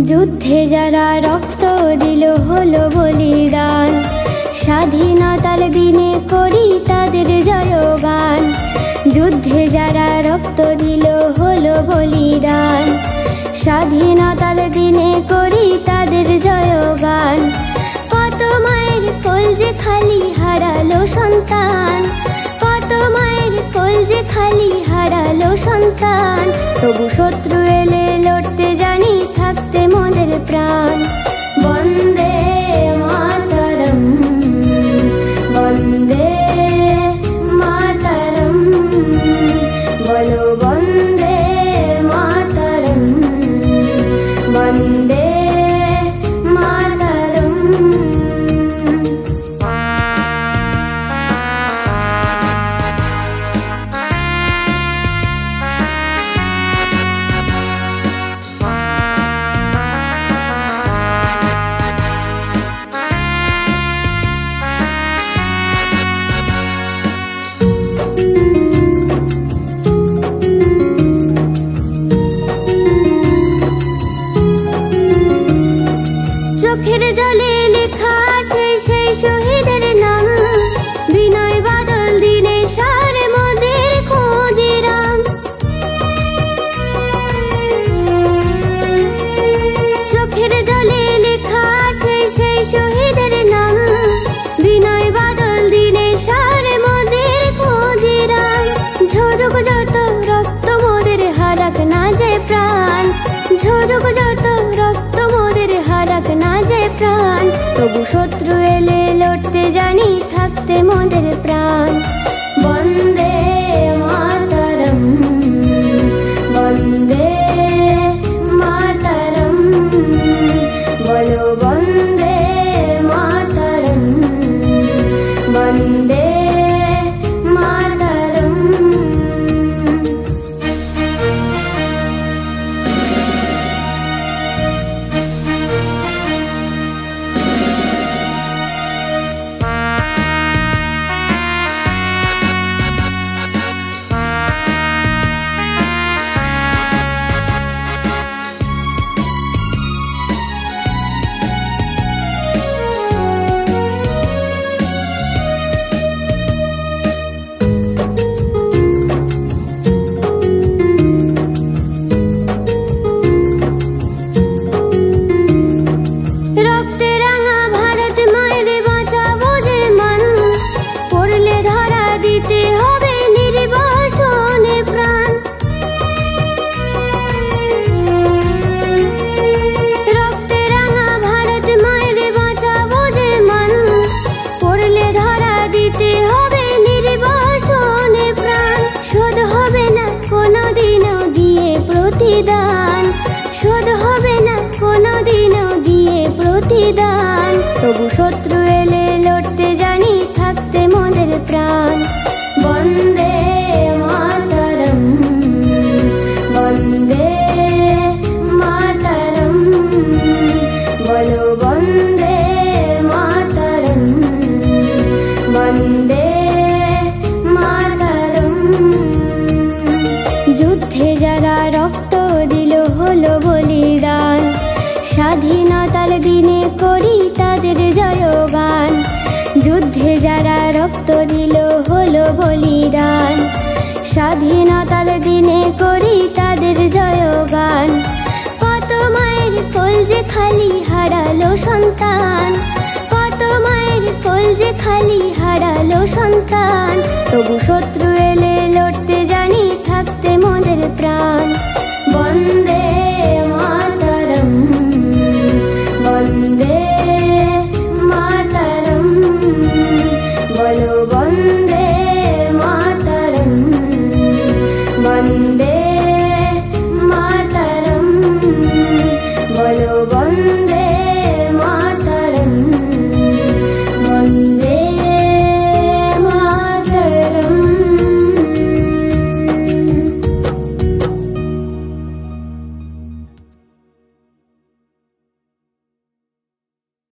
যুদ্ধে যারা রক্ত দিল হলো বলিদান, স্বাধীনতার দিনে করি তাদের জয়গান। যুদ্ধে যারা রক্ত দিল হলো বলিদান, স্বাধীনতার দিনে করি তাদের জয়গান। কত মায়ের কোল যে খালি হারালো সন্তান, কত মায়ের কোল যে খালি হারালো সন্তান। তবু শত্রু এলে লড়তে জানি থাকতে মোদের প্রাণ। বন্দে মাতরম, বন্দে মাতরম, বলো বন্দে মাতরম, বন্দে মাতরম। চোখের জলে লেখা আছে সেই শহীদের নাম, বিনয় বাদল দিনে সারে মোদের ক্ষুদিরাম। চোখের জলে লেখা আছে সেই শহীদের নাম, বিনয় বাদল দিনে সারে মোদের ক্ষুদিরাম। ঝরুক যত রক্ত মোদের হারাক না যে প্রাণ, ঝরুক যত রক্ত মোদের হারাক না যে প্রাণ। তবু শত্রু এলে লড়তে জানি থাকতে মোদের প্রাণ। বন্দে মাতরম, বন্দে মাতরম, বলো বন্দে মাতরম, বন্দে মাতরম। রক্তে রাঙা ভারত মায়ের বাঁচাবো যে মান, পড়লে ধরা দিতে হবে নির্বাসনে প্রাণ। রক্তে রাঙা ভারত মায়ের বাঁচাবো যে মান, পড়লে ধরা দিতে হবে নির্বাসনে প্রাণ। শোধ হবে না কোনোদিনও দিয়ে প্রতিদান, শোধ হবে না কোনোদিনও দিয়ে প্রতিদান। তবু শত্রু এলে লড়তে জানি থাকতে মোদের প্রাণ। বন্দে মাতরম, বন্দে মাতরম, বলো বন্দে মাতরম, বন্দে মাতরম। যুদ্ধে যারা রক্ত দিল হলো বলিদান, স্বাধীনতার দিনে করি তাদের জয়গান। যুদ্ধে যারা রক্ত দিল হলো বলিদান, স্বাধীনতার দিনে করি তাদের জয়গান। কত মায়ের কোল যে খালি হারালো সন্তান, কত মায়ের কোল যে খালি হারালো সন্তান। তবু শত্রু এলে